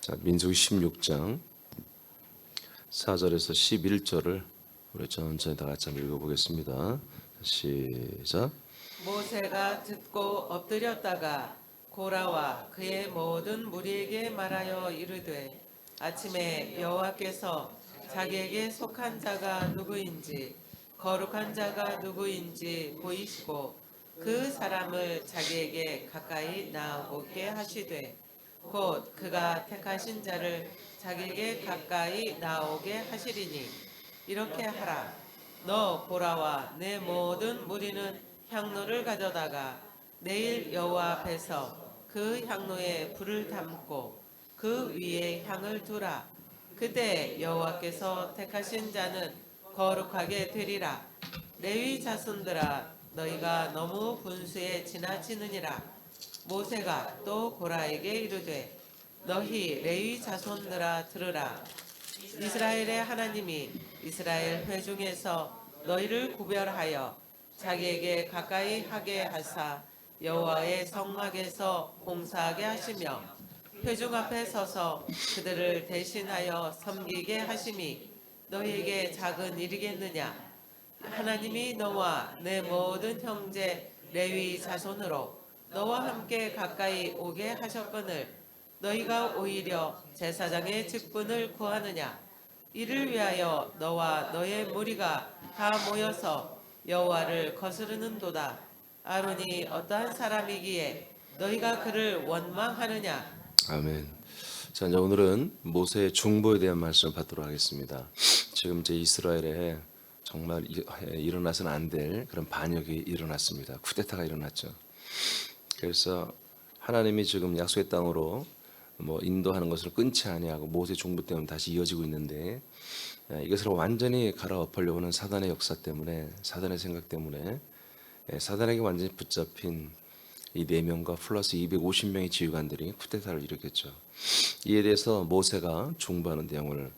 자, 민수기 16장 4절에서 11절을 우리 천천히 다 같이 한번 읽어보겠습니다. 시작. 모세가 듣고 엎드렸다가 고라와 그의 모든 무리에게 말하여 이르되 아침에 여호와께서 자기에게 속한 자가 누구인지 거룩한 자가 누구인지 보이시고 그 사람을 자기에게 가까이 나오게 하시되 곧 그가 택하신 자를 자기에게 가까이 나오게 하시리니 이렇게 하라. 너 고라와 내 모든 무리는 향로를 가져다가 내일 여호와 앞에서 그 향로에 불을 담고 그 위에 향을 두라. 그때 여호와께서 택하신 자는 거룩하게 되리라. 레위 자손들아, 너희가 너무 분수에 지나치느니라. 모세가 또 고라에게 이르되 너희 레위 자손들아 들으라. 이스라엘의 하나님이 이스라엘 회중에서 너희를 구별하여 자기에게 가까이 하게 하사 여호와의 성막에서 봉사하게 하시며 회중 앞에 서서 그들을 대신하여 섬기게 하심이 너희에게 작은 일이겠느냐. 하나님이 너와 내 모든 형제 레위 자손으로 너와 함께 가까이 오게 하셨거늘 너희가 오히려 제사장의 직분을 구하느냐. 이를 위하여 너와 너의 무리가 다 모여서 여호와를 거스르는도다. 아론이 어떠한 사람이기에 너희가 그를 원망하느냐. 아멘. 자, 이제 오늘은 모세의 중보에 대한 말씀을 받도록 하겠습니다. 지금 이제 이스라엘에 정말 일어나서는 안 될 그런 반역이 일어났습니다. 쿠데타가 일어났죠. 그래서 하나님이 지금 약속의 땅으로 인도하는 것을 끊지 아니하고 모세 중보 때문에 다시 이어지고 있는데, 이것을 완전히 갈아엎으려고 하는 사단의 역사 때문에, 사단의 생각 때문에 사단에게 완전히 붙잡힌 이 4명과 플러스 250명의 지휘관들이 쿠데타를 일으켰죠. 이에 대해서 모세가 중보하는 내용을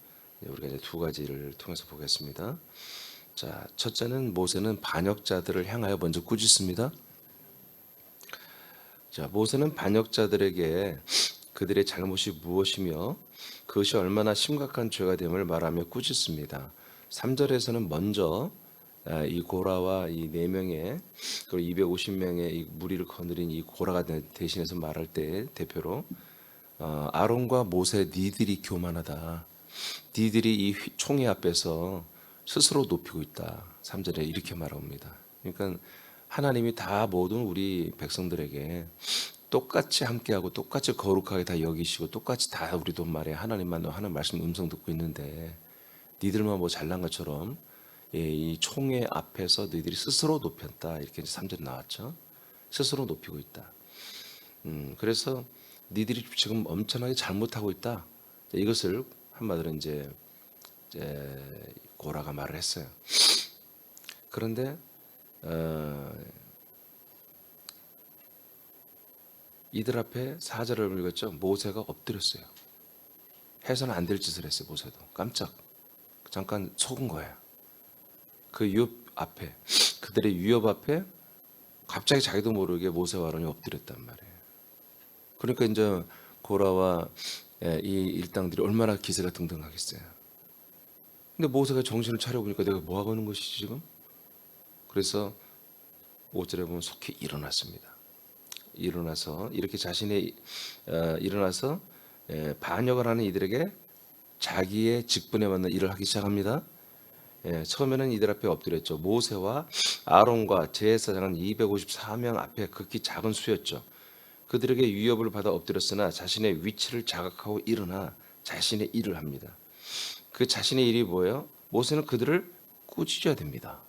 우리가 이제 두 가지를 통해서 보겠습니다. 자, 첫째는 모세는 반역자들을 향하여 먼저 꾸짖습니다. 자, 모세는 반역자들에게 그들의 잘못이 무엇이며 그것이 얼마나 심각한 죄가 됨을 말하며 꾸짖습니다. 3절에서는 먼저 이 고라와 이 4명의 그리고 250명의 이 무리를 거느린 이 고라가 대신해서 말할 때 대표로 아론과 모세, 니들이 교만하다. 니들이 이 총회 앞에서 스스로 높이고 있다. 3절에 이렇게 말합니다. 그러니까 하나님이 다 모든 우리 백성들에게 똑같이 함께하고 똑같이 거룩하게 다 여기시고 똑같이 다 우리도 말해 하나님만 하는 말씀 음성 듣고 있는데 니들만 뭐 잘난 것처럼 이 총회 앞에서 너희들이 스스로 높였다. 이렇게 3절에 나왔죠. 스스로 높이고 있다. 그래서 니들이 지금 엄청나게 잘못하고 있다. 이것을 한마디로 이제 고라가 말을 했어요. 그런데 이들 앞에 4절을 읽었죠. 모세가 엎드렸어요. 해서는 안 될 짓을 했어요. 모세도 깜짝 잠깐 속은 거예요. 그 위협 앞에, 그들의 위협 앞에 갑자기 자기도 모르게 모세와 아론이 엎드렸단 말이에요. 그러니까 이제 고라와 이 일당들이 얼마나 기세가 등등하겠어요. 근데 모세가 정신을 차려보니까 내가 뭐 하고 있는 것이지 지금? 그래서 5절에 보면 속히 일어났습니다. 일어나서 이렇게 자신의 일어나서 반역을 하는 이들에게 자기의 직분에 맞는 일을 하기 시작합니다. 처음에는 이들 앞에 엎드렸죠. 모세와 아론과 제사장은 254명 앞에 극히 작은 수였죠. 그들에게 위협을 받아 엎드렸으나 자신의 위치를 자각하고 일어나 자신의 일을 합니다. 그 자신의 일이 뭐예요? 모세는 그들을 꾸짖어야 됩니다.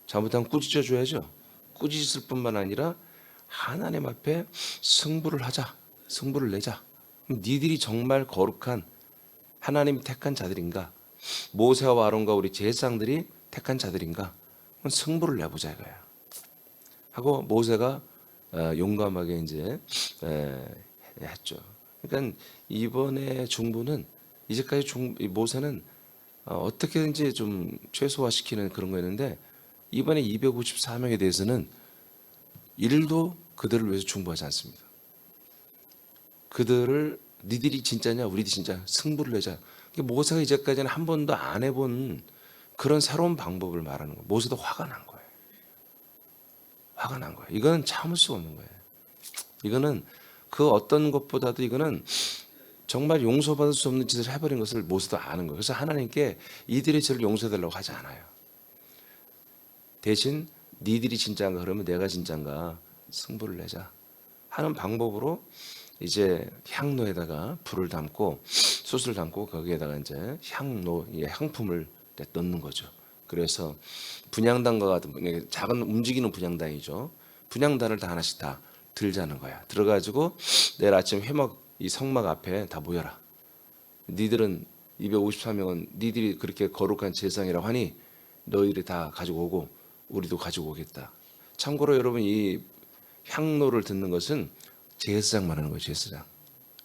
잘못하면 꾸짖어 줘야죠. 꾸짖을 뿐만 아니라 하나님 앞에 승부를 하자. 승부를 내자. 니들이 정말 거룩한 하나님 택한 자들인가? 모세와 아론과 우리 제사장들이 택한 자들인가? 승부를 내보자 이거야. 하고 모세가 용감하게 이제 했죠. 그러니까 이번에 중보는 이제까지 모세는 어떻게든지 좀 최소화시키는 그런 거였는데 이번에 254명에 대해서는 일도 그들을 위해서 중보하지 않습니다. 그들을 니들이 진짜냐 우리들이 진짜 승부를 내자. 모세가 이제까지는 한 번도 안 해본 그런 새로운 방법을 말하는 거예요. 모세도 화가 난 거예요. 화가 난 거예요. 이거는 참을 수 없는 거예요. 이거는 그 어떤 것보다도 이거는 정말 용서받을 수 없는 짓을 해버린 것을 모세도 아는 거예요. 그래서 하나님께 이들이 저를 용서해달라고 하지 않아요. 대신 니들이 진짜인가 그러면 내가 진짜인가 승부를 내자 하는 방법으로 이제 향로에다가 불을 담고 숯을 담고 거기에다가 이제 향품을 넣는 거죠. 그래서 분향단과 같은 작은 움직이는 분향단이죠. 분향단을 다 하나씩 다 들자는 거야. 들어가지고 내일 아침 회막 이 성막 앞에 다 모여라. 니들은 254명은 니들이 그렇게 거룩한 제사장이라고 하니 너희들이 다 가지고 오고 우리도 가지고 오겠다. 참고로 여러분 이 향로를 듣는 것은 제사장 말하는 거예요. 제사장.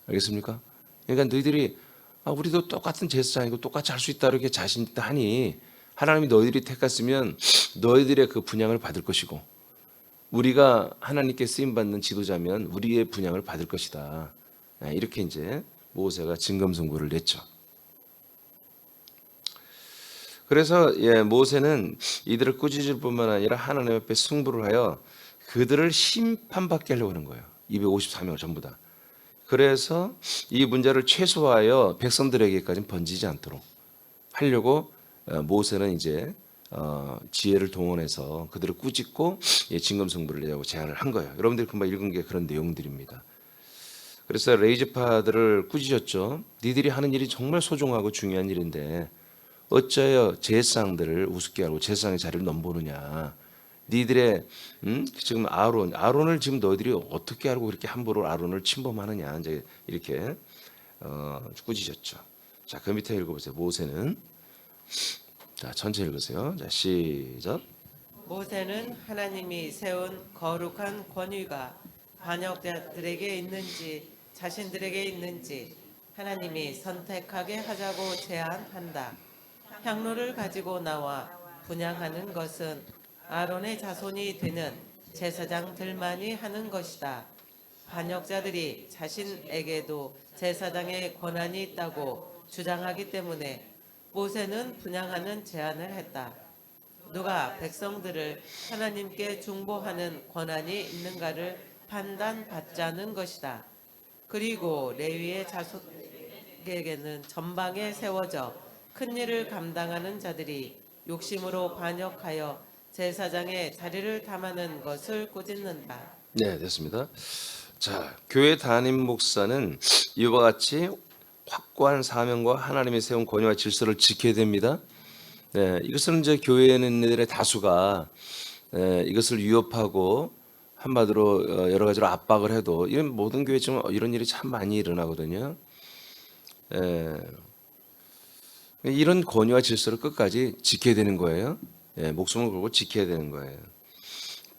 알겠습니까? 그러니까 너희들이 우리도 똑같은 제사장이고 똑같이 할 수 있다 이렇게 자신 있다 하니 하나님이 너희들이 택했으면 너희들의 그 분향을 받을 것이고 우리가 하나님께 쓰임받는 지도자면 우리의 분향을 받을 것이다. 이렇게 이제 모세가 진검승부를 냈죠. 그래서 모세는 이들을 꾸짖을 뿐만 아니라 하나님 앞에 승부를 하여 그들을 심판받게 하려고 하는 거예요. 254명 전부 다. 그래서 이 문제를 최소화하여 백성들에게까지는 번지지 않도록 하려고 모세는 이제 지혜를 동원해서 그들을 꾸짖고 진검승부를 내자고 제안을 한 거예요. 여러분들이 금방 읽은 게 그런 내용들입니다. 그래서 레이지파들을 꾸짖었죠. 니들이 하는 일이 정말 소중하고 중요한 일인데 어쩌여 제사장들을 우습게 하고 제사장의 자리를 넘보느냐. 니들의 지금 아론을 지금 너희들이 어떻게 알고 그렇게 함부로 아론을 침범하느냐. 이제 이렇게 꾸짖었죠. 자, 그 밑에 읽어보세요. 모세는 자 전체 읽으세요. 자 시작. 모세는 하나님이 세운 거룩한 권위가 반역자들에게 있는지 자신들에게 있는지 하나님이 선택하게 하자고 제안한다. 향로를 가지고 나와 분향하는 것은 아론의 자손이 되는 제사장들만이 하는 것이다. 반역자들이 자신에게도 제사장의 권한이 있다고 주장하기 때문에 모세는 분향하는 제안을 했다. 누가 백성들을 하나님께 중보하는 권한이 있는가를 판단받자는 것이다. 그리고 레위의 자손에게는 전방에 세워져 큰 일을 감당하는 자들이 욕심으로 반역하여 제사장의 자리를 탐하는 것을 꾸짖는다. 네, 됐습니다. 자, 교회 담임 목사는 이와 같이 확고한 사명과 하나님이 세운 권위와 질서를 지켜야 됩니다. 네, 이것은 이제 교회인들의 다수가 이것을 위협하고 한마디로 여러 가지로 압박을 해도 이런 모든 교회 지금 이런 일이 참 많이 일어나거든요. 이런 권위와 질서를 끝까지 지켜야 되는 거예요. 목숨을 걸고 지켜야 되는 거예요.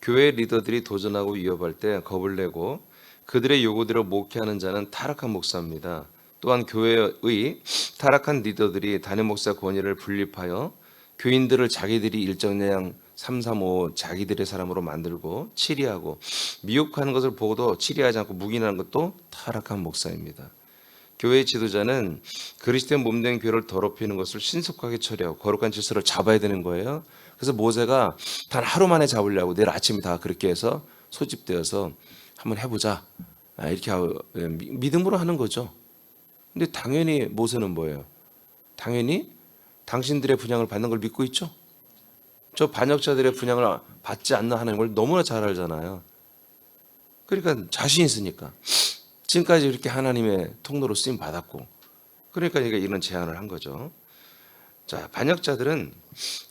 교회 리더들이 도전하고 위협할 때 겁을 내고 그들의 요구대로 목회하는 자는 타락한 목사입니다. 또한 교회의 타락한 리더들이 담임 목사 권위를 분립하여 교인들을 자기들이 일정량 335 자기들의 사람으로 만들고 치리하고 미혹하는 것을 보고도 치리하지 않고 묵인하는 것도 타락한 목사입니다. 교회의 지도자는 그리스도의 몸된 교회를 더럽히는 것을 신속하게 처리하고 거룩한 질서를 잡아야 되는 거예요. 그래서 모세가 단 하루 만에 잡으려고 내일 아침에 다 그렇게 해서 소집되어서 한번 해보자 이렇게 믿음으로 하는 거죠. 근데 당연히 모세는 뭐예요? 당연히 당신들의 분향을 받는 걸 믿고 있죠. 저 반역자들의 분향을 받지 않는 하나님을 너무나 잘 알잖아요. 그러니까 자신 있으니까 지금까지 이렇게 하나님의 통로로 쓰임 받았고 그러니까 이런 제안을 한 거죠. 자, 반역자들은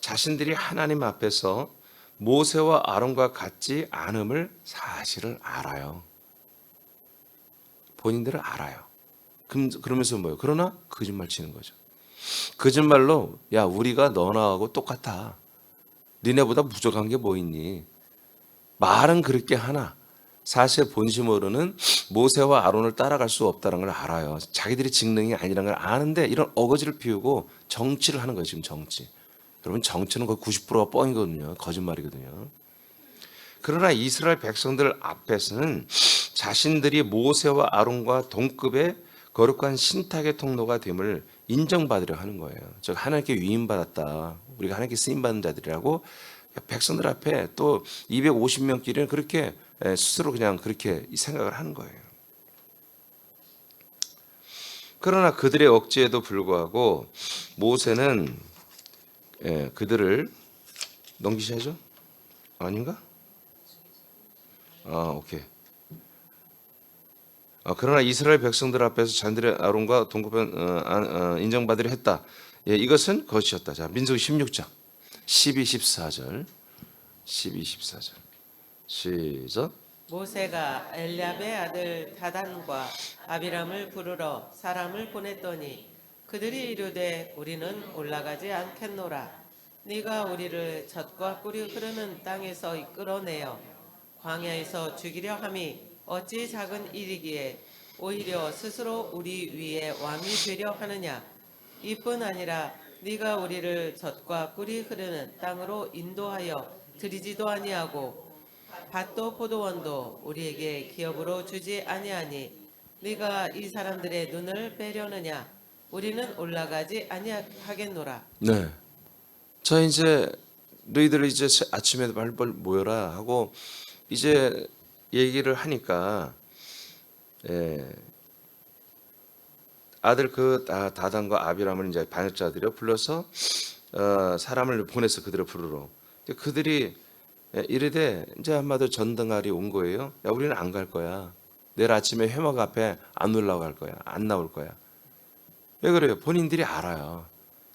자신들이 하나님 앞에서 모세와 아론과 같지 않음을 사실을 알아요. 본인들은 알아요. 그러면서 뭐예요? 그러나 거짓말 치는 거죠. 거짓말로 야 우리가 너나하고 똑같아. 니네보다 부족한 게 뭐 있니? 말은 그렇게 하나 사실 본심으로는 모세와 아론을 따라갈 수 없다는 걸 알아요. 자기들이 직능이 아니라는 걸 아는데 이런 어거지를 피우고 정치를 하는 거예요. 지금 정치. 여러분 정치는 거의 90%가 뻥이거든요. 거짓말이거든요. 그러나 이스라엘 백성들 앞에서는 자신들이 모세와 아론과 동급의 거룩한 신탁의 통로가 됨을 인정받으려 하는 거예요. 즉 하나님께 위임받았다. 우리가 하나님께 쓰임받은 자들이라고 백성들 앞에 또 250명끼리는 그렇게 스스로 그냥 그렇게 생각을 하는 거예요. 그러나 그들의 억지에도 불구하고 모세는 그들을 넘기셔야죠? 아닌가? 오케이. 그러나 이스라엘 백성들 앞에서 잔들의 아론과 동급한 인정받으려 했다. 예, 이것은 것이었다. 자, 민수기 16장 12, 14절 12, 14절 시작. 모세가 엘리압의 아들 다단과 아비람을 부르러 사람을 보냈더니 그들이 이르되 우리는 올라가지 않겠노라. 네가 우리를 젖과 꿀이 흐르는 땅에서 이끌어내어 광야에서 죽이려 함이 어찌 작은 일이기에 오히려 스스로 우리 위에 왕이 되려 하느냐. 이뿐 아니라 네가 우리를 젖과 꿀이 흐르는 땅으로 인도하여 들이지도 아니하고 밭도 포도원도 우리에게 기업으로 주지 아니하니 네가 이 사람들의 눈을 빼려느냐. 우리는 올라가지 아니하겠노라. 네. 자, 이제 너희들 이제 아침에 빨리 모여라 하고 이제 얘기를 하니까 아들 그 다단과 아비람을 이제 반역자들이 불러서 사람을 보내서 그들을 부르러. 그들이 이르되 이제 한마디로 전등알이 온 거예요. 야, 우리는 안 갈 거야. 내일 아침에 회막 앞에 안 올라갈 거야. 안 나올 거야. 왜 그래요? 본인들이 알아요.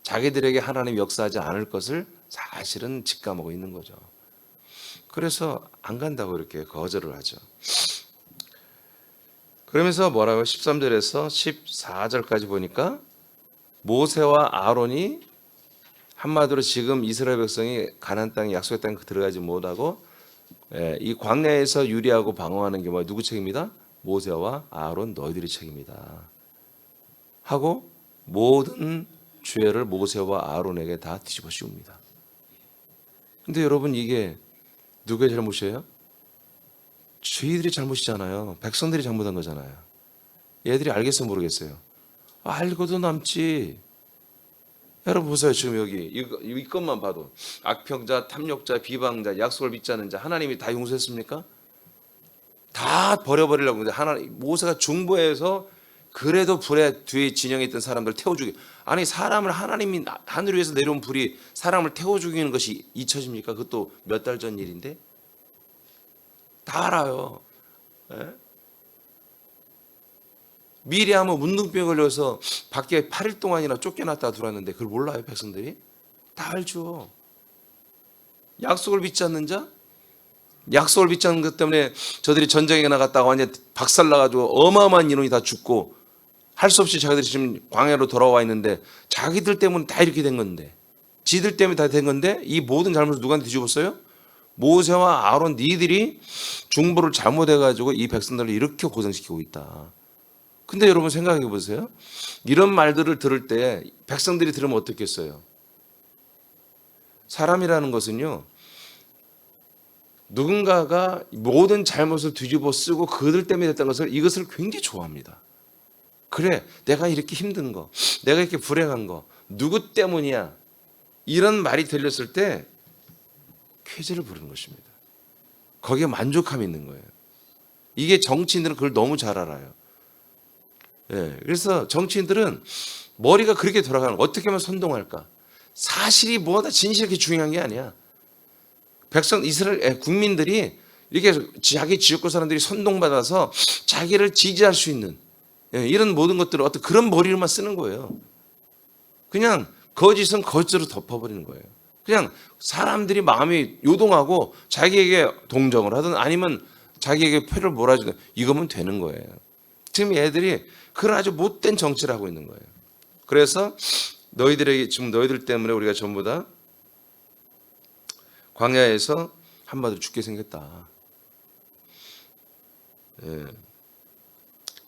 자기들에게 하나님 역사하지 않을 것을 사실은 직감하고 있는 거죠. 그래서 안 간다고 이렇게 거절을 하죠. 그러면서 뭐라고 13절에서 14절까지 보니까 모세와 아론이 한마디로 지금 이스라엘 백성이 가나안 땅에 약속의 땅에 들어가지 못하고 이 광야에서 유리하고 방어하는 게 누구 책임이다? 모세와 아론 너희들의 책임이다 하고 모든 죄를 모세와 아론에게 다 뒤집어 씌웁니다. 근데 여러분 이게 누구의 잘못이에요? 저희들이 잘못이잖아요. 백성들이 잘못한 거잖아요. 얘들이 알겠어 모르겠어요? 알고도 남지. 여러분 보세요. 지금 여기 이것만 봐도 악평자, 탐욕자, 비방자, 약속을 믿지 않는 자 하나님이 다 용서했습니까? 다 버려버리려고 하는데 하나님 모세가 중보해서 그래도 불에 뒤에 진영에 있던 사람들 태워 죽이. 아니 사람을 하나님이 하늘 위에서 내려온 불이 사람을 태워 죽이는 것이 잊혀집니까? 그것도 몇 달 전 일인데 다 알아요. 예? 미리하면 문둥병에 걸려서 밖에 8일 동안이나 쫓겨났다 들어왔는데 그걸 몰라요 백성들이? 다 알죠. 약속을 믿지 않는 자? 약속을 믿지 않는 것 때문에 저들이 전쟁에 나갔다가 완전 박살나가지고 어마어마한 인원이 다 죽고 할 수 없이 자기들이 지금 광야로 돌아와 있는데 자기들 때문에 다 이렇게 된 건데 지들 때문에 다 된 건데 이 모든 잘못을 누구한테 뒤집었어요? 모세와 아론 니들이 중보를 잘못해가지고 이 백성들을 이렇게 고생시키고 있다. 근데 여러분 생각해 보세요. 이런 말들을 들을 때 백성들이 들으면 어떻겠어요? 사람이라는 것은요. 누군가가 모든 잘못을 뒤집어 쓰고 그들 때문에 됐다는 것을 이것을 굉장히 좋아합니다. 그래 내가 이렇게 힘든 거 내가 이렇게 불행한 거 누구 때문이야 이런 말이 들렸을 때 쾌재를 부르는 것입니다. 거기에 만족감이 있는 거예요. 이게 정치인들은 그걸 너무 잘 알아요. 그래서 정치인들은 머리가 그렇게 돌아가는 거예요. 어떻게 하면 선동할까? 사실이 뭐다 진실이 그렇게 중요한 게 아니야. 백성 이스라엘 국민들이 이렇게 자기 지역구 사람들이 선동받아서 자기를 지지할 수 있는 이런 모든 것들을 어떤 그런 머리를만 쓰는 거예요. 그냥 거짓은 거짓으로 덮어버리는 거예요. 그냥 사람들이 마음이 요동하고 자기에게 동정을 하든 아니면 자기에게 표를 몰아주든 이거면 되는 거예요. 지금 얘들이 그런 아주 못된 정치를 하고 있는 거예요. 그래서 너희들에게 지금 너희들 때문에 우리가 전부 다 광야에서 한마디로 죽게 생겼다.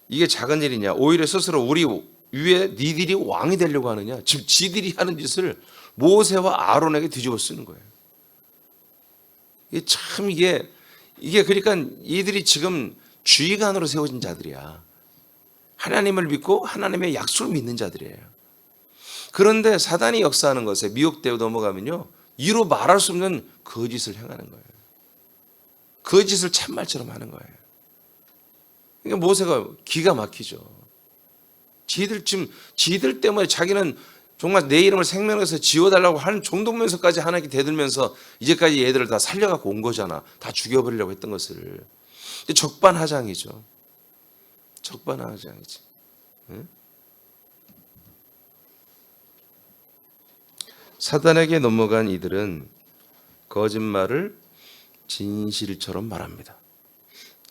이게 작은 일이냐? 오히려 스스로 우리 위에 니들이 왕이 되려고 하느냐? 지금 지들이 하는 짓을 모세와 아론에게 뒤집어 쓰는 거예요. 이게 참 이게 그러니까 이들이 지금 주의관으로 세워진 자들이야. 하나님을 믿고 하나님의 약속을 믿는 자들이에요. 그런데 사단이 역사하는 것에 미혹되어 넘어가면요, 이루 말할 수 없는 거짓을 행하는 거예요. 거짓을 참말처럼 하는 거예요. 그러니까 모세가 기가 막히죠. 지들 때문에 자기는 정말 내 이름을 생명에서 지워달라고 하는 정도면서까지 하나님께 대들면서 이제까지 얘들을 다 살려갖고 온 거잖아. 다 죽여버리려고 했던 것을. 적반하장이죠. 적반하장이지. 응? 사단에게 넘어간 이들은 거짓말을 진실처럼 말합니다.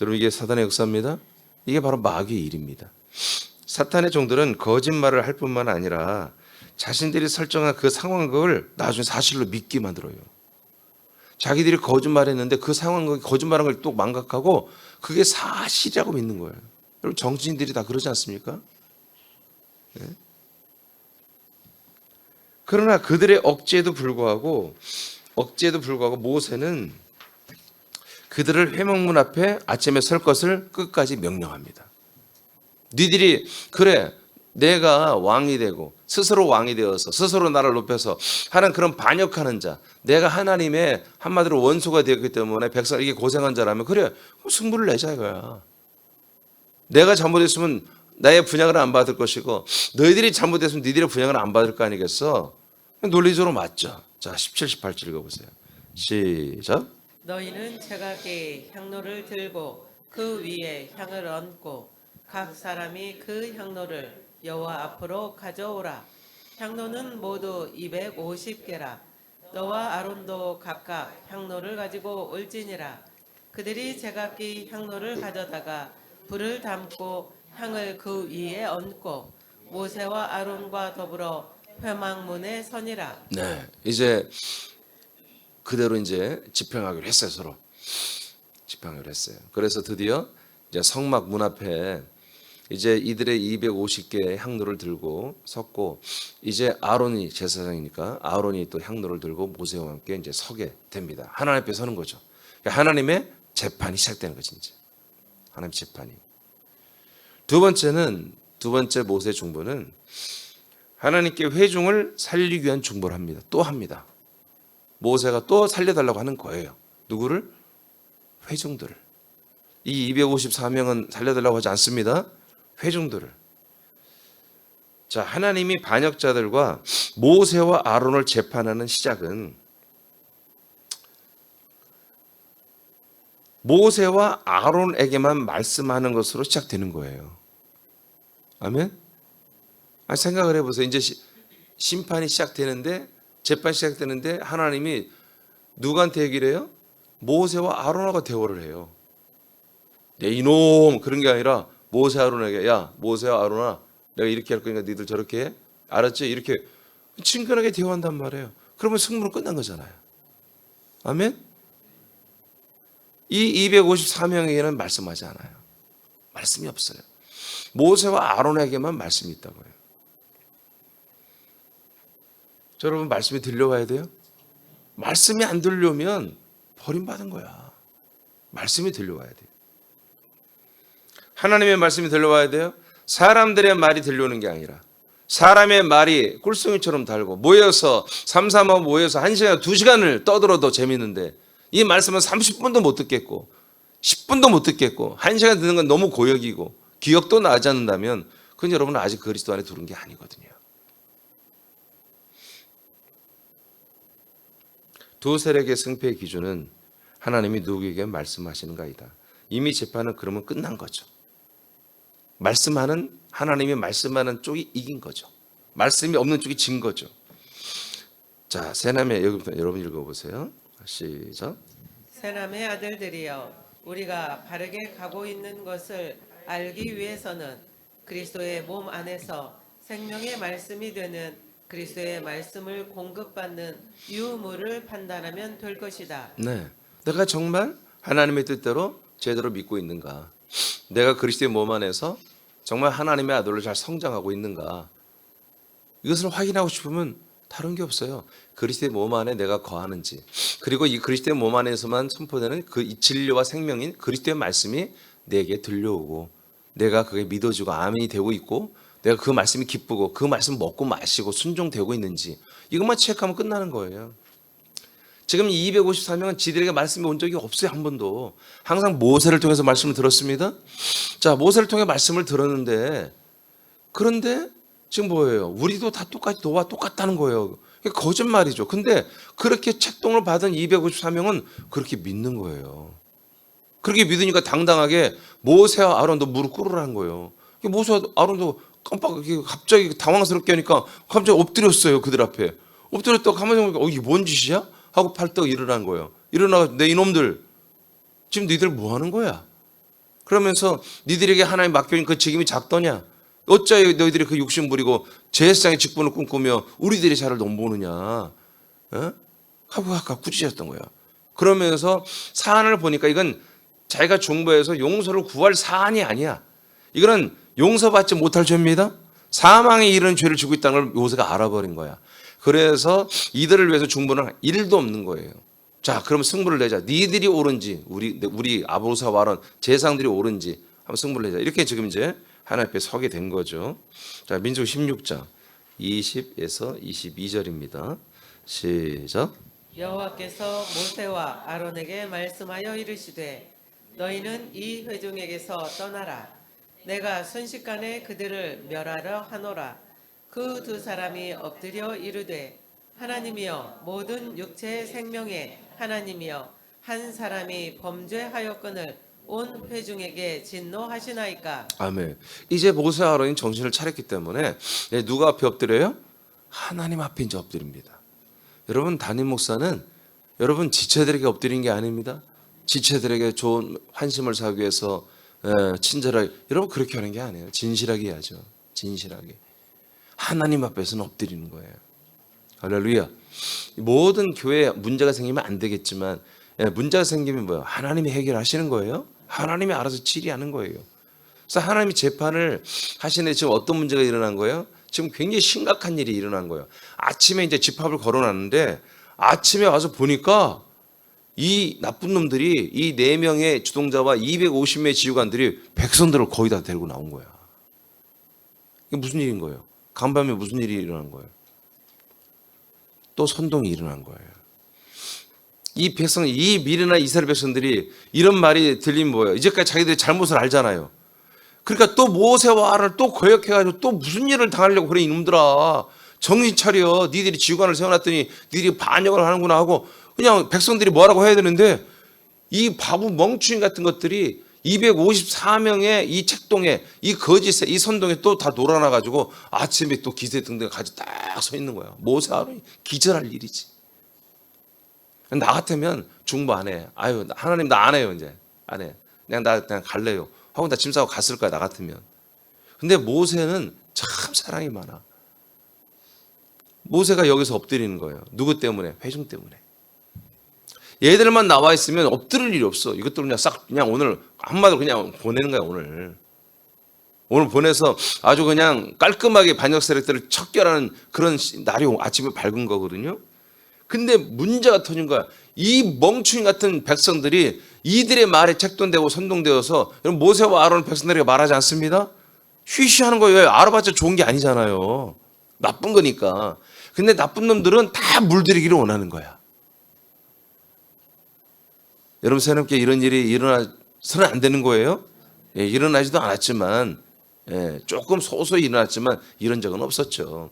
여러분, 이게 사단의 역사입니다. 이게 바로 마귀의 일입니다. 사탄의 종들은 거짓말을 할 뿐만 아니라 자신들이 설정한 그 상황을 나중에 사실로 믿게 만들어요. 자기들이 거짓말했는데 그 상황을 거짓말한 걸 또 망각하고 그게 사실이라고 믿는 거예요. 여러분, 정치인들이 다 그러지 않습니까? 네? 그러나 그들의 억제에도 불구하고 모세는 그들을 회막문 앞에 아침에 설 것을 끝까지 명령합니다. 니들이 그래 내가 왕이 되고 스스로 왕이 되어서 스스로 나를 높여서 하는 그런 반역하는 자, 내가 하나님의 한마디로 원수가 되었기 때문에 백성이 이게 고생한 자라면 그래 승부를 내자 이거야. 내가 잘못했으면 나의 분양을 안 받을 것이고 너희들이 잘못했으면 니들의 분양을 안 받을 거 아니겠어. 논리적으로 맞죠. 자, 17, 18절 읽어보세요. 시작. 너희는 제각기 향로를 들고 그 위에 향을 얹고 각 사람이 그 향로를 여호와 앞으로 가져오라. 향로는 모두 250개라. 너와 아론도 각각 향로를 가지고 올지니라. 그들이 제각기 향로를 가져다가 불을 담고 향을 그 위에 얹고 모세와 아론과 더불어 회막문에 서니라. 네, 이제 그대로 이제 집행하기로 했어요. 서로 집행하기로 했어요. 그래서 드디어 이제 성막 문 앞에 이제 이들의 250개의 향로를 들고 섰고, 이제 아론이 제사장이니까 아론이 또 향로를 들고 모세와 함께 이제 서게 됩니다. 하나님 앞에 서는 거죠. 그러니까 하나님의 재판이 시작되는 거지 이제. 하나님 재판이. 두 번째 모세 중보는 하나님께 회중을 살리기 위한 중보를 합니다. 또 합니다. 모세가 또 살려달라고 하는 거예요. 누구를? 회중들을. 이 254명은 살려달라고 하지 않습니다. 회중들을. 자, 하나님이 반역자들과 모세와 아론을 재판하는 시작은 모세와 아론에게만 말씀하는 것으로 시작되는 거예요. 아멘? 생각을 해보세요. 이제 심판이 시작되는데, 재판이 시작되는데 하나님이 누구한테 얘기를 해요? 모세와 아론하고 대화를 해요. 내 이놈 그런 게 아니라 모세 아론에게, 야 모세와 아론아, 내가 이렇게 할 거니까 니들 저렇게 해. 알았지? 이렇게 친근하게 대화한단 말이에요. 그러면 승부는 끝난 거잖아요. 아멘? 이 254명에게는 말씀하지 않아요. 말씀이 없어요. 모세와 아론에게만 말씀이 있다고 해요. 자, 여러분, 말씀이 들려와야 돼요? 말씀이 안 들려오면 버림받은 거야. 말씀이 들려와야 돼요. 하나님의 말씀이 들려와야 돼요. 사람들의 말이 들려오는 게 아니라 사람의 말이 꿀송이처럼 달고 모여서 삼삼오오 모여서 1시간 2시간을 떠들어도 재밌는데 이 말씀은 30분도 못 듣겠고 10분도 못 듣겠고 1시간 듣는 건 너무 고역이고 기억도 나지 않는다면 그건 여러분은 아직 그리스도 안에 들은 게 아니거든요. 두 세력의 승패의 기준은 하나님이 누구에게 말씀하시는가이다. 이미 재판은 그러면 끝난 거죠. 말씀하는, 하나님이 말씀하는 쪽이 이긴 거죠. 말씀이 없는 쪽이 진 거죠. 자, 세남의, 여기부터 여러분 읽어보세요. 시작. 세남의 아들들이여, 우리가 바르게 가고 있는 것을 알기 위해서는 그리스도의 몸 안에서 생명의 말씀이 되는 그리스도의 말씀을 공급받는 유물을 판단하면 될 것이다. 네, 내가 정말 하나님의 뜻대로 제대로 믿고 있는가? 내가 그리스도의 몸 안에서 정말 하나님의 아들로 잘 성장하고 있는가? 이것을 확인하고 싶으면 다른 게 없어요. 그리스도의 몸 안에 내가 거하는지, 그리고 이 그리스도의 몸 안에서만 선포되는 그 진리와 생명인 그리스도의 말씀이 내게 들려오고 내가 그게 믿어지고 아멘이 되고 있고 내가 그 말씀이 기쁘고 그 말씀 먹고 마시고 순종되고 있는지 이것만 체크하면 끝나는 거예요. 지금 이 254명은 지들에게 말씀이 온 적이 없어요. 한 번도. 항상 모세를 통해서 말씀을 들었습니다. 자, 모세를 통해 말씀을 들었는데 그런데 지금 뭐예요? 우리도 다 똑같이 너와 똑같다는 거예요. 이게 거짓말이죠. 근데 그렇게 책동을 받은 254명은 그렇게 믿는 거예요. 그렇게 믿으니까 당당하게 모세와 아론도 무릎 꿇으라는 거예요. 모세와 아론도 깜빡 갑자기 당황스럽게 하니까 갑자기 엎드렸어요. 그들 앞에. 엎드렸다가 가만히 보니까 이게 뭔 짓이야? 하고 팔떡 일어난 거예요. 일어나서 내 이놈들 지금 니들 뭐 하는 거야? 그러면서 니들에게 하나님 맡겨진 그 책임이 작더냐? 어찌하여 너희들이 그 욕심 부리고 제사장의 직분을 꿈꾸며 우리들의 자를 넘보느냐? 어? 하고 아까 꾸짖었던 거야. 그러면서 사안을 보니까 이건 자기가 중보해서 용서를 구할 사안이 아니야. 이거는 용서받지 못할 죄입니다. 사망에 이르는 죄를 지고 있다는 걸 모세가 알아버린 거야. 그래서 이들을 위해서 중보는 일도 없는 거예요. 자, 그럼 승부를 내자. 니들이 옳은지 우리 아보사와 아론 제사장들이 옳은지 한번 승부를 내자. 이렇게 지금 이제 하나님 앞에 서게 된 거죠. 자, 민수기 16장 20에서 22절입니다. 시작. 여호와께서 모세와 아론에게 말씀하여 이르시되 너희는 이 회중에게서 떠나라. 내가 순식간에 그들을 멸하려 하노라. 그 두 사람이 엎드려 이르되 하나님이여 모든 육체의 생명의 하나님이여 한 사람이 범죄하였거늘 온 회중에게 진노하시나이까. 아멘. 이제 모세와 아론이 정신을 차렸기 때문에 누가 앞에 엎드려요? 하나님 앞에 이제 엎드립니다. 여러분, 담임 목사는 여러분 지체들에게 엎드린 게 아닙니다. 지체들에게 좋은 환심을 사기 위해서 친절하게, 여러분 그렇게 하는 게 아니에요. 진실하게 해야죠. 진실하게. 하나님 앞에서는 엎드리는 거예요. 할렐루야. 모든 교회에 문제가 생기면 안 되겠지만 문제가 생기면 뭐예요? 하나님이 해결하시는 거예요. 하나님이 알아서 치리하는 거예요. 그래서 하나님이 재판을 하시는데 지금 어떤 문제가 일어난 거예요? 지금 굉장히 심각한 일이 일어난 거예요. 아침에 이제 집합을 걸어놨는데 아침에 와서 보니까 이 나쁜 놈들이 이 4명의 주동자와 250명의 지휘관들이 백성들을 거의 다 데리고 나온 거야. 이게 무슨 일인 거예요? 간밤에 무슨 일이 일어난 거예요? 또 선동이 일어난 거예요. 이 백성, 이 미르나 이스라엘 백성들이 이런 말이 들리면 뭐예요? 이제까지 자기들이 잘못을 알잖아요. 그러니까 또 모세와 아론을 또 거역해가지고 또 무슨 일을 당하려고 그래 이놈들아. 정신 차려. 니들이 지휘관을 세워놨더니 니들이 반역을 하는구나 하고 그냥 백성들이 뭐라고 해야 되는데 이 바보 멍충이 같은 것들이 254명의 이 책동에 이 거짓에 이 선동에 또 다 놀아나가지고 아침에 또 기세 등등 같이 딱 서 있는 거야. 모세 아론이 기절할 일이지. 나 같으면 중보 안 해. 아유 하나님 나 안 해요 이제 안 해. 그냥 갈래요. 하고 나 짐 싸고 갔을 거야 나 같으면. 근데 모세는 참 사랑이 많아. 모세가 여기서 엎드리는 거예요. 누구 때문에? 회중 때문에. 얘들만 나와 있으면 엎드릴 일이 없어. 이것들 그냥 오늘 한마디로 그냥 보내는 거야 오늘 보내서 아주 그냥 깔끔하게 반역 세력들을 척결하는 그런 날이 아침에 밝은 거거든요. 근데 문제가 터진 거야. 이 멍충이 같은 백성들이 이들의 말에 책동되고 선동되어서 모세와 아론 백성들에게 말하지 않습니다. 쉬쉬하는 거예요. 알아봤자 좋은 게 아니잖아요. 나쁜 거니까. 근데 나쁜 놈들은 다 물들이기를 원하는 거야. 여러분 새롭게 이런 일이 일어나서는 안 되는 거예요. 일어나지도 않았지만 조금 소소히 일어났지만 이런 적은 없었죠.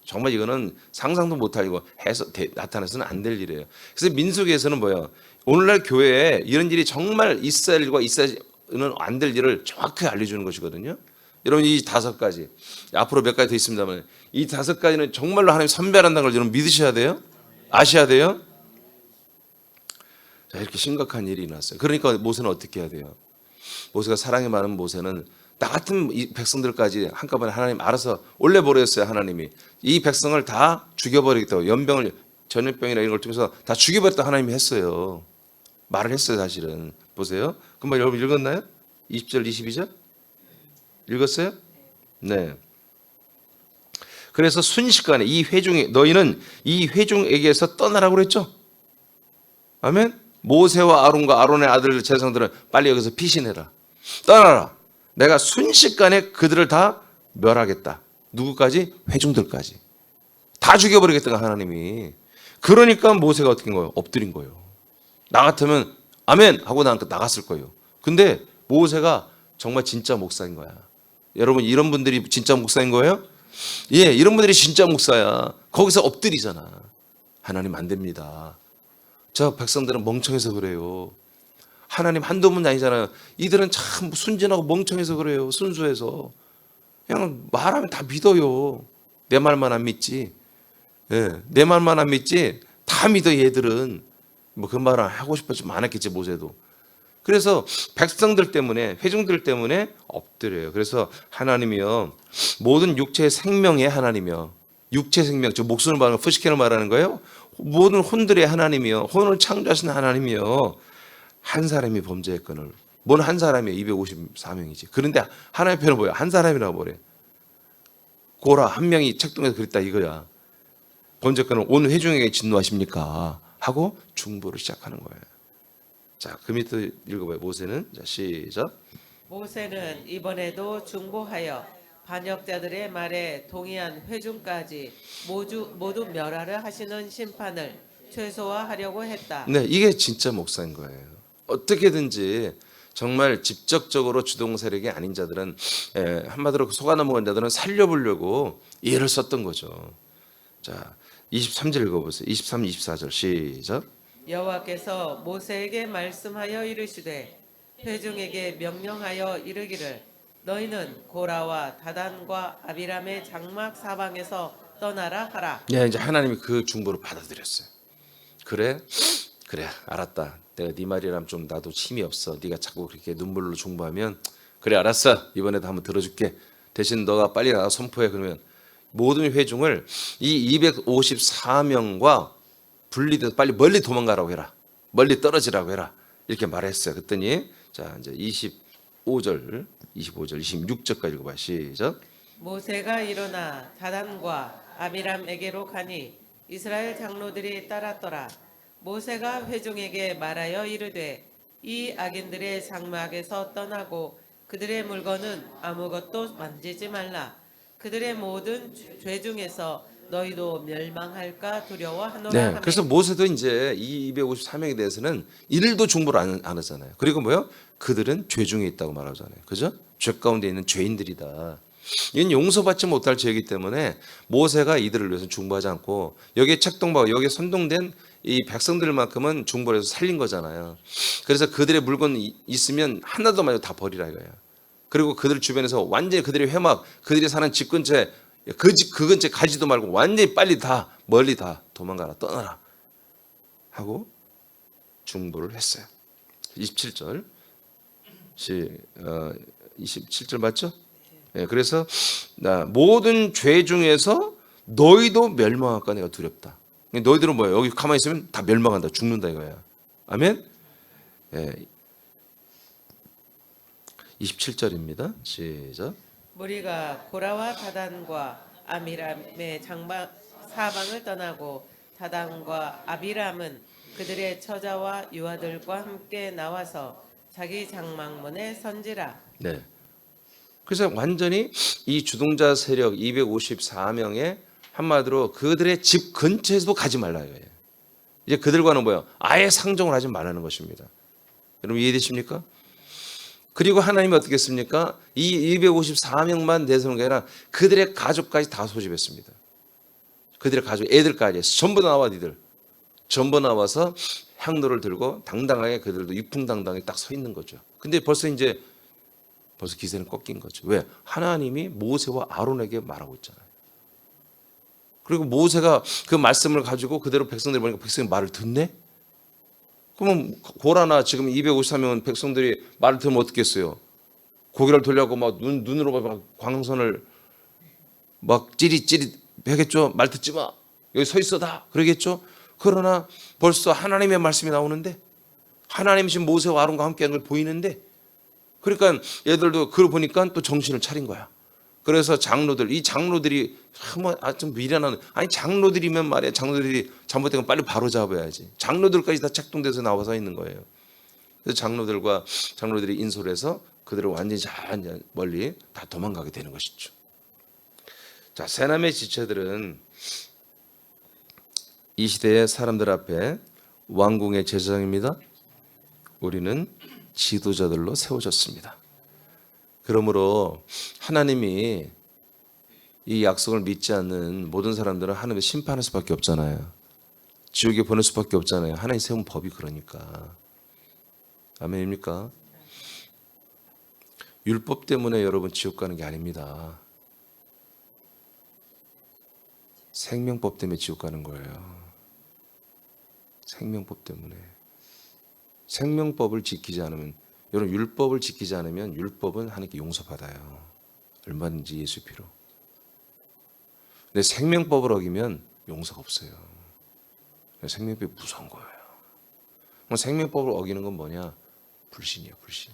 정말 이거는 상상도 못할 이거 해서 나타나서는 안 될 일이에요. 그래서 민수기에서는 뭐예요? 오늘날 교회에 이런 일이 정말 있어야 할 일과 있어야는 안 될 일을 정확하게 알려주는 것이거든요. 여러분 이 5가지 앞으로 몇 가지 더 있습니다만 이 5가지는 정말로 하나님 선별한다는 걸 여러분 믿으셔야 돼요. 아셔야 돼요. 자, 이렇게 심각한 일이 일어났어요. 그러니까 모세는 어떻게 해야 돼요? 모세가 사랑이 많은 모세는 나 같은 이 백성들까지 한꺼번에 하나님 알아서 올려버렸어요. 하나님이 이 백성을 다 죽여버리겠다고 연병을 전염병이나 이런 걸 통해서 다 죽여버렸다 하나님이 했어요. 말을 했어요. 사실은 보세요. 금방 여러분 읽었나요? 20절 22절 읽었어요? 네. 그래서 순식간에 이 회중에 너희는 이 회중에게서 떠나라고 그랬죠. 아멘. 모세와 아론과 아론의 아들 제사장들은 빨리 여기서 피신해라. 떠나라. 내가 순식간에 그들을 다 멸하겠다. 누구까지? 회중들까지. 다 죽여버리겠다 하나님이. 그러니까 모세가 어떻게 한 거예요? 엎드린 거예요. 나 같으면 아멘 하고 나갔을 거예요. 근데 모세가 정말 진짜 목사인 거야. 여러분 이런 분들이 진짜 목사인 거예요? 예, 이런 분들이 진짜 목사야. 거기서 엎드리잖아. 하나님 안 됩니다. 저 백성들은 멍청해서 그래요. 하나님 한두 분 아니잖아요. 이들은 참 순진하고 멍청해서 그래요. 순수해서. 그냥 말하면 다 믿어요. 내 말만 안 믿지. 예, 내 말만 안 믿지. 다 믿어 얘들은. 뭐 그 말을 하고 싶어서 많았겠지 모세도. 그래서 백성들 때문에 회중들 때문에 엎드려요. 그래서 하나님이요 모든 육체의 생명의 하나님이요 육체 생명 저 목숨을 말하는 푸시케를 말하는 거예요. 모든 혼들의 하나님이요 혼을 창조하신 하나님이요 한 사람이 범죄했건을 뭔 한 사람이에요 254명이지. 그런데 하나님 편은 뭐야 한 사람이라고 그래. 고라 한 명이 책동에서 그랬다 이거야. 범죄건을 온 회중에게 진노하십니까 하고 중보를 시작하는 거예요. 자, 그 밑에 읽어봐요. 모세는 자 시작. 모세는 이번에도 중보하여 반역자들의 말에 동의한 회중까지 모두 멸하려 하시는 심판을 최소화하려고 했다. 네, 이게 진짜 목사인 거예요. 어떻게든지 정말 직접적으로 주동 세력이 아닌 자들은 한마디로 속아 넘어간 자들은 살려보려고 예를 썼던 거죠. 자, 23절 읽어보세요. 23, 24절 시작. 여호와께서 모세에게 말씀하여 이르시되 회중에게 명령하여 이르기를 너희는 고라와 다단과 아비람의 장막 사방에서 떠나라 하라. 네, 이제 하나님이 그 중보를 받아들였어요. 그래, 알았다. 내가 네 말이라면 좀 나도 힘이 없어. 네가 자꾸 그렇게 눈물로 중보하면 그래, 알았어. 이번에도 한번 들어줄게. 대신 너가 빨리 나가 선포해. 그러면 모든 회중을 이 254명과 분리돼서 빨리 멀리 도망가라고 해라. 멀리 떨어지라고 해라. 이렇게 말했어요. 그랬더니 자 이제 25절, 26절까지 읽어봐. 시작. 모세가 일어나 다단과 아비람에게로 가니 이스라엘 장로들이 따랐더라. 모세가 회중에게 말하여 이르되 이 악인들의 장막에서 떠나고 그들의 물건은 아무것도 만지지 말라. 그들의 모든 죄 중에서 너희도 멸망할까 두려워하노라 네. 하매 그래서 모세도 이제 이 254명에 대해서는 일도 중보를 안 하잖아요. 그리고 뭐요? 그들은 죄 중에 있다고 말하잖아요. 그죠? 죄 가운데 있는 죄인들이다. 이건 용서받지 못할 죄이기 때문에 모세가 이들을 위해서 중보하지 않고 여기에 책동하고 여기에 선동된 이 백성들만큼은 중보를 해서 살린 거잖아요. 그래서 그들의 물건 있으면 하나도 말고 다 버리라 이거예요. 그리고 그들 주변에서 완전히 그들의 회막, 그들이 사는 집 근처에 그 근처에 가지도 말고 완전히 빨리 다 멀리 다 도망가라 떠나라 하고 중보를 했어요. 27절 27절 맞죠? 네, 그래서 모든 죄 중에서 너희도 멸망할까 내가 두렵다. 너희들은 뭐야? 여기 가만히 있으면 다 멸망한다. 죽는다 이거야. 아멘? 네. 27절입니다. 시작. 무리가 고라와 다단과 아비람의 장막 사방을 떠나고 다단과 아비람은 그들의 처자와 유아들과 함께 나와서 자기 장막문에 선지라. 네. 그래서 완전히 이 주동자 세력 254명의 한마디로 그들의 집 근처에도 가지 말라 이거예요. 이제 그들과는 뭐예요? 아예 상종을 하지 말라는 것입니다. 여러분 이해되십니까? 그리고 하나님이 어떻게 했습니까? 이 254명만 내세우는 게 아니라 그들의 가족까지 다 소집했습니다. 그들의 가족, 애들까지 전부 나와 니들. 전부 나와서 향로를 들고 당당하게 그들도 위풍당당하게 딱 서 있는 거죠. 근데 벌써 기세는 꺾인 거죠. 왜? 하나님이 모세와 아론에게 말하고 있잖아요. 그리고 모세가 그 말씀을 가지고 그대로 백성들이 보니까 백성이 말을 듣네? 그러면 고라나 지금 253명 백성들이 말을 들으면 어떻겠어요? 고개를 돌려고 막 눈으로 막 광선을 막 찌릿찌릿 하겠죠? 말 듣지 마. 여기 서 있어다. 그러겠죠? 그러나 벌써 하나님의 말씀이 나오는데 하나님이 지금 모세와 아론과 함께 하는 걸 보이는데 그러니까 얘들도 그걸 보니까 또 정신을 차린 거야. 그래서 이 장로들이 좀 미련한 장로들이면 말이야. 장로들이 잘못된 건 빨리 바로 잡아야지. 장로들까지 다 책동돼서 나와서 있는 거예요. 그래서 장로들이 인솔해서 그들을 완전히 멀리 다 도망가게 되는 것이죠. 자, 세 남의 지체들은 이 시대의 사람들 앞에 왕궁의 제사장입니다. 우리는 지도자들로 세워졌습니다. 그러므로 하나님이 이 약속을 믿지 않는 모든 사람들은 하나님의 심판할 수밖에 없잖아요. 지옥에 보낼 수밖에 없잖아요. 하나님 세운 법이 그러니까. 아멘입니까? 율법 때문에 여러분 지옥 가는 게 아닙니다. 생명법 때문에 지옥 가는 거예요. 생명법 때문에. 생명법을 지키지 않으면, 여러분 율법을 지키지 않으면 율법은 하나님께 용서받아요. 얼마든지 예수 피로. 근데 생명법을 어기면 용서가 없어요. 생명법이 무서운 거예요. 생명법을 어기는 건 뭐냐? 불신이에요, 불신.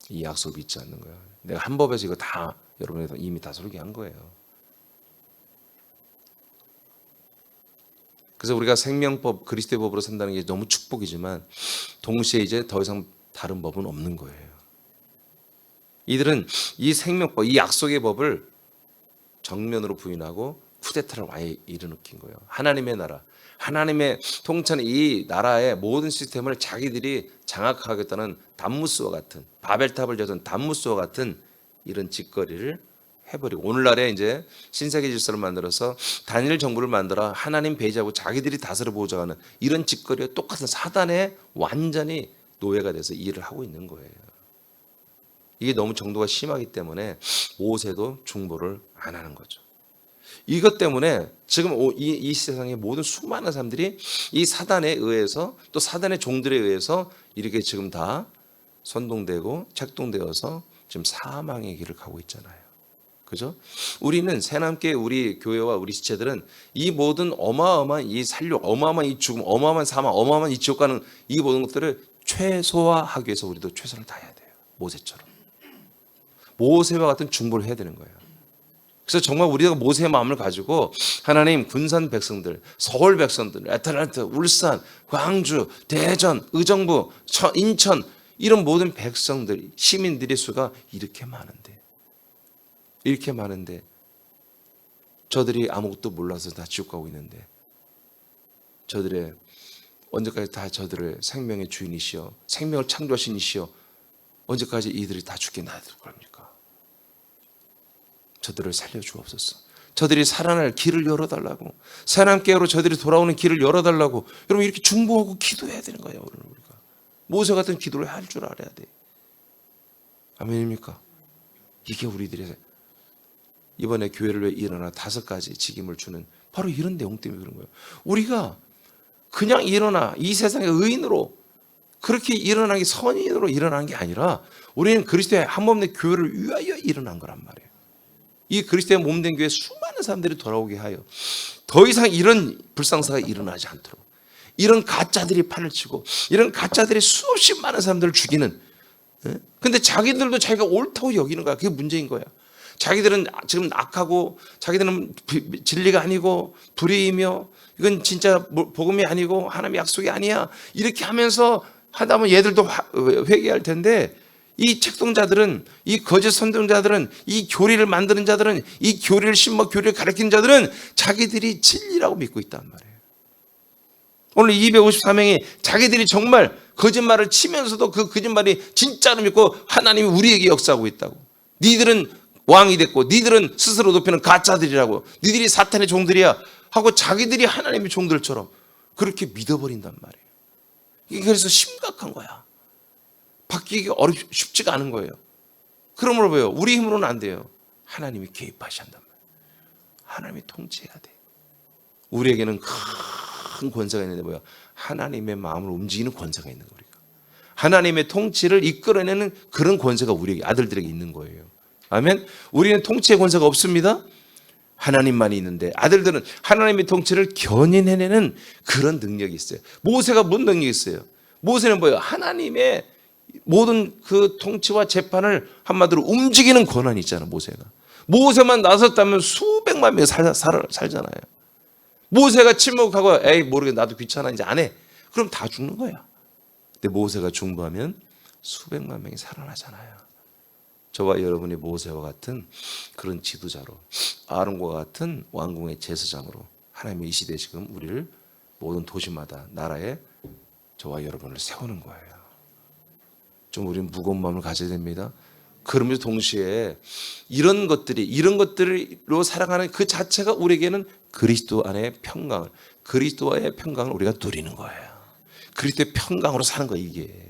이 약속을 믿지 않는 거예요. 내가 한 법에서 이거 다 여러분이 이미 다 설계한 거예요. 그래서 우리가 생명법, 그리스도의 법으로 산다는 게 너무 축복이지만 동시에 이제 더 이상 다른 법은 없는 거예요. 이들은 이 생명법, 이 약속의 법을 정면으로 부인하고 쿠데타를 아예 일으킨 거예요. 하나님의 나라, 하나님의 통치하는 이 나라의 모든 시스템을 자기들이 장악하겠다는 담무스와 같은, 바벨탑을 져선 담무스와 같은 이런 짓거리를 해버리고, 오늘날에 이제 신세계 질서를 만들어서 단일 정부를 만들어 하나님 배제하고 자기들이 다스려 보고자 하는 이런 짓거리와 똑같은 사단의 완전히 노예가 돼서 일을 하고 있는 거예요. 이게 너무 정도가 심하기 때문에 모세도 중보를 안 하는 거죠. 이것 때문에 지금 이 세상의 모든 수많은 사람들이 이 사단에 의해서, 또 사단의 종들에 의해서 이렇게 지금 다 선동되고 책동되어서 지금 사망의 길을 가고 있잖아요. 그죠? 우리는 새남교회, 우리 교회와 우리 지체들은 이 모든 어마어마한 이 살육, 어마어마한 이 죽음, 어마어마한 사망, 어마어마한 이 지옥 가는 이 모든 것들을 최소화하기 위해서 우리도 최선을 다해야 돼요. 모세처럼. 모세와 같은 중보를 해야 되는 거예요. 그래서 정말 우리가 모세의 마음을 가지고 하나님, 군산 백성들, 서울 백성들, 애틀랜타, 울산, 광주, 대전, 의정부, 인천, 이런 모든 백성들, 시민들의 수가 이렇게 많은데 저들이 아무것도 몰라서 다 지옥 가고 있는데, 저들의 언제까지 다 저들의 생명의 주인이시여, 생명을 창조하신 이시여, 언제까지 이들이 다 죽게 놔둘 겁니까? 저들을 살려주옵소서. 저들이 살아날 길을 열어달라고, 새남교회로 저들이 돌아오는 길을 열어달라고, 여러분 이렇게 중보하고 기도해야 되는 거예요. 오늘 우리가 모세 같은 기도를 할 줄 알아야 돼. 아멘입니까? 이게 우리들의 이번에 교회를 위해 일어나 5가지 직임을 주는 바로 이런 내용 때문에 그런 거예요. 우리가 그냥 일어나 이 세상의 의인으로 그렇게 일어나는 게, 선인으로 일어나는 게 아니라 우리는 그리스도의 한 몸 된 교회를 위하여 일어난 거란 말이에요. 이 그리스도의 몸 된 교회에 수많은 사람들이 돌아오게 하여 더 이상 이런 불상사가 일어나지 않도록, 이런 가짜들이 판을 치고 이런 가짜들이 수없이 많은 사람들을 죽이는, 근데 자기들도 자기가 옳다고 여기는 거야. 그게 문제인 거야. 자기들은 지금 악하고, 자기들은 진리가 아니고 불의이며 이건 진짜 복음이 아니고 하나님의 약속이 아니야, 이렇게 하면서 하다 보면 얘들도 회개할 텐데, 이 책동자들은, 이 거짓 선동자들은, 이 교리를 만드는 자들은, 이 교리를 심어 교리를 가르치는 자들은 자기들이 진리라고 믿고 있단 말이에요. 오늘 254명이 자기들이 정말 거짓말을 치면서도 그 거짓말이 진짜로 믿고 하나님이 우리에게 역사하고 있다고, 니들은 왕이 됐고 니들은 스스로 높이는 가짜들이라고, 니들이 사탄의 종들이야 하고 자기들이 하나님의 종들처럼 그렇게 믿어버린단 말이에요. 이게 그래서 심각한 거야. 바뀌기 쉽지가 않은 거예요. 그러므로 뭐예요? 우리 힘으로는 안 돼요. 하나님이 개입하셔야 한단 말이에요. 하나님이 통치해야 돼. 우리에게는 큰 권세가 있는데 뭐야? 하나님의 마음을 움직이는 권세가 있는 거예요. 하나님의 통치를 이끌어내는 그런 권세가 우리 아들들에게 있는 거예요. 아멘. 우리는 통치의 권세가 없습니다. 하나님만이 있는데, 아들들은 하나님의 통치를 견인해내는 그런 능력이 있어요. 모세가 뭔 능력이 있어요? 모세는 뭐예요? 하나님의 모든 그 통치와 재판을 한마디로 움직이는 권한이 있잖아요. 모세만 나섰다면 수백만 명이 살잖아요. 모세가 침묵하고 에이 모르겠, 나도 귀찮아, 이제 안 해, 그럼 다 죽는 거야. 근데 모세가 중보하면 수백만 명이 살아나잖아요. 저와 여러분이 모세와 같은 그런 지도자로, 아론과 같은 왕궁의 제사장으로 하나님이 이 시대에 지금 우리를 모든 도시마다 나라에 저와 여러분을 세우는 거예요. 좀 우리는 무거운 마음을 가져야 됩니다. 그러면서 동시에 이런 것들로 살아가는 그 자체가 우리에게는 그리스도 안의 평강을, 그리스도와의 평강을 우리가 누리는 거예요. 그리스도의 평강으로 사는 거예요. 이게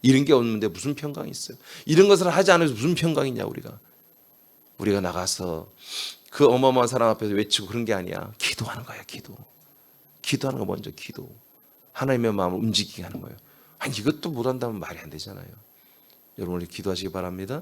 이런 게 없는데 무슨 평강이 있어요? 이런 것을 하지 않으면서 무슨 평강이냐 우리가 나가서 그 어마어마한 사람 앞에서 외치고 그런 게 아니야. 기도하는 거야. 기도하는 거 먼저 기도. 하나님의 마음을 움직이게 하는 거예요. 아니 이것도 못한다면 말이 안 되잖아요. 여러분 우리 기도하시기 바랍니다.